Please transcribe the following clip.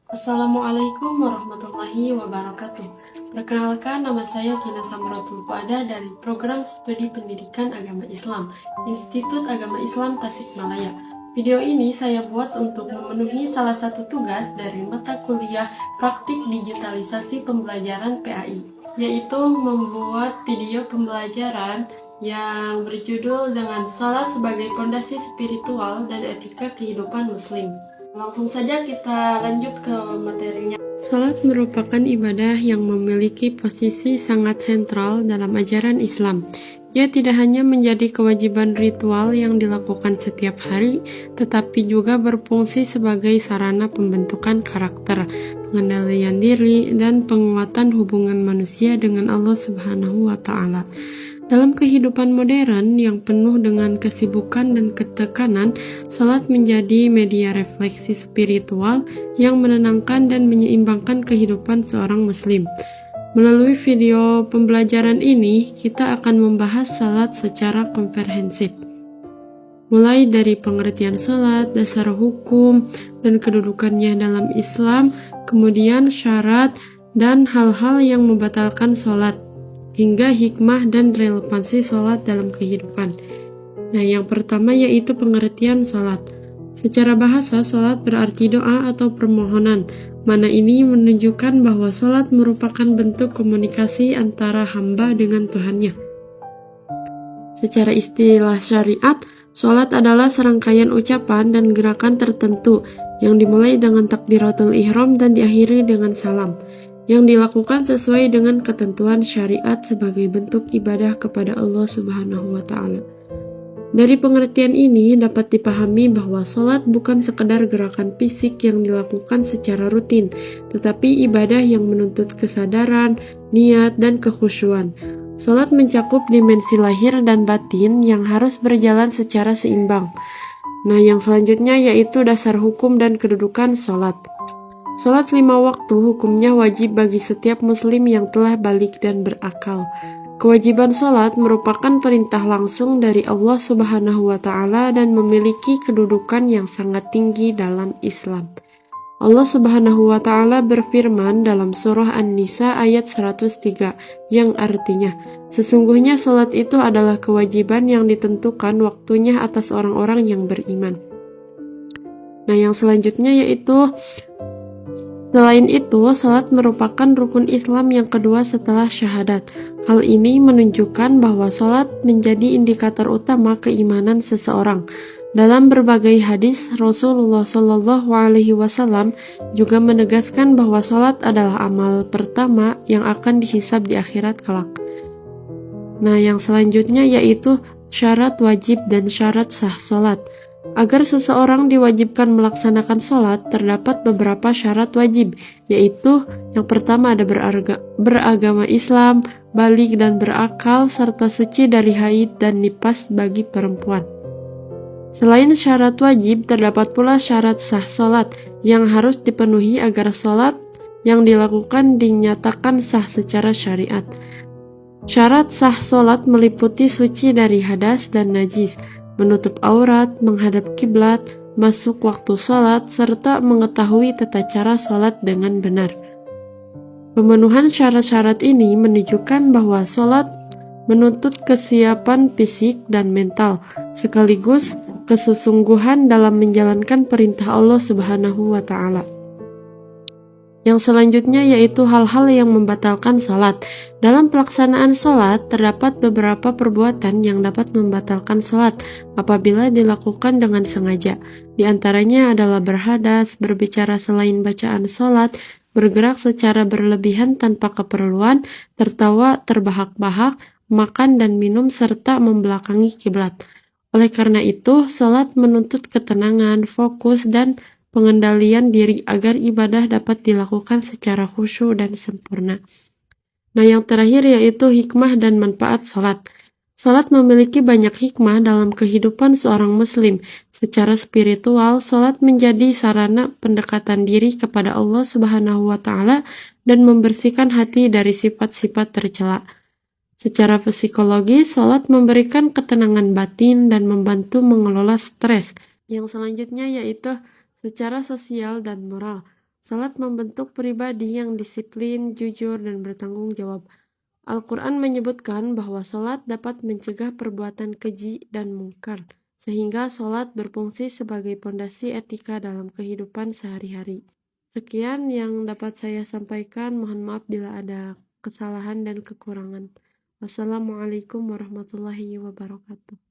Assalamualaikum warahmatallahi wabarakatuh. Perkenalkan, nama saya Kina Samratul Fuada dari Program Studi Pendidikan Agama Islam, Institut Agama Islam Tasikmalaya. Video ini saya buat untuk memenuhi salah satu tugas dari mata kuliah Praktik Digitalisasi Pembelajaran PAI, yaitu membuat video pembelajaran yang berjudul dengan salat sebagai pondasi spiritual dan etika kehidupan muslim. Langsung saja kita lanjut ke materinya. Salat merupakan ibadah yang memiliki posisi sangat sentral dalam ajaran Islam. Ia tidak hanya menjadi kewajiban ritual yang dilakukan setiap hari, tetapi juga berfungsi sebagai sarana pembentukan karakter, pengendalian diri, dan penguatan hubungan manusia dengan Allah Subhanahu wa Ta'ala. Dalam kehidupan modern yang penuh dengan kesibukan dan ketekanan, salat menjadi media refleksi spiritual yang menenangkan dan menyeimbangkan kehidupan seorang muslim. Melalui video pembelajaran ini, kita akan membahas salat secara komprehensif. Mulai dari pengertian salat, dasar hukum, dan kedudukannya dalam Islam, kemudian syarat dan hal-hal yang membatalkan salat, hingga hikmah dan relevansi sholat dalam kehidupan. Nah, yang pertama yaitu pengertian sholat. Secara bahasa, sholat berarti doa atau permohonan, mana ini menunjukkan bahwa sholat merupakan bentuk komunikasi antara hamba dengan Tuhannya. Secara istilah syariat, sholat adalah serangkaian ucapan dan gerakan tertentu yang dimulai dengan takbiratul ihram dan diakhiri dengan salam, yang dilakukan sesuai dengan ketentuan syariat sebagai bentuk ibadah kepada Allah Subhanahu wa Ta'ala. Dari pengertian ini dapat dipahami bahwa sholat bukan sekedar gerakan fisik yang dilakukan secara rutin, tetapi ibadah yang menuntut kesadaran, niat, dan kekhusyuan. Sholat mencakup dimensi lahir dan batin yang harus berjalan secara seimbang. Nah, yang selanjutnya yaitu dasar hukum dan kedudukan sholat. Sholat 5 waktu hukumnya wajib bagi setiap muslim yang telah balik dan berakal. Kewajiban sholat merupakan perintah langsung dari Allah Subhanahu wa Ta'ala dan memiliki kedudukan yang sangat tinggi dalam Islam. Allah Subhanahu wa Ta'ala berfirman dalam surah An-Nisa ayat 103 yang artinya, sesungguhnya sholat itu adalah kewajiban yang ditentukan waktunya atas orang-orang yang beriman. Nah, yang selanjutnya yaitu selain itu, salat merupakan rukun Islam yang kedua setelah syahadat. Hal ini menunjukkan bahwa salat menjadi indikator utama keimanan seseorang. Dalam berbagai hadis, Rasulullah Shallallahu Alaihi Wasallam juga menegaskan bahwa salat adalah amal pertama yang akan dihisab di akhirat kelak. Nah, yang selanjutnya yaitu syarat wajib dan syarat sah salat. Agar seseorang diwajibkan melaksanakan sholat, terdapat beberapa syarat wajib, yaitu yang pertama ada beragama Islam, balik dan berakal, serta suci dari haid dan nifas bagi perempuan. Selain syarat wajib, terdapat pula syarat sah sholat yang harus dipenuhi agar sholat yang dilakukan dinyatakan sah secara syariat. Syarat sah sholat meliputi suci dari hadas dan najis, menutup aurat, menghadap kiblat, masuk waktu sholat, serta mengetahui tata cara sholat dengan benar. Pemenuhan syarat-syarat ini menunjukkan bahwa sholat menuntut kesiapan fisik dan mental, sekaligus kesesungguhan dalam menjalankan perintah Allah Subhanahu wa Ta'ala. Yang selanjutnya yaitu hal-hal yang membatalkan sholat. Dalam pelaksanaan sholat, terdapat beberapa perbuatan yang dapat membatalkan sholat apabila dilakukan dengan sengaja. Di antaranya adalah berhadas, berbicara selain bacaan sholat, bergerak secara berlebihan tanpa keperluan, tertawa terbahak-bahak, makan dan minum, serta membelakangi kiblat. Oleh karena itu, sholat menuntut ketenangan, fokus, dan pengendalian diri agar ibadah dapat dilakukan secara khusyuk dan sempurna. Nah, yang terakhir yaitu hikmah dan manfaat sholat. Sholat memiliki banyak hikmah dalam kehidupan seorang muslim. Secara spiritual, sholat menjadi sarana pendekatan diri kepada Allah Subhanahu wa Ta'ala dan membersihkan hati dari sifat-sifat tercela. Secara psikologis, sholat memberikan ketenangan batin dan membantu mengelola stres. Yang selanjutnya yaitu secara sosial dan moral. Salat membentuk pribadi yang disiplin, jujur, dan bertanggung jawab. Al-Quran menyebutkan bahwa salat dapat mencegah perbuatan keji dan mungkar, sehingga salat berfungsi sebagai pondasi etika dalam kehidupan sehari-hari. Sekian yang dapat saya sampaikan. Mohon maaf bila ada kesalahan dan kekurangan. Wassalamualaikum warahmatullahi wabarakatuh.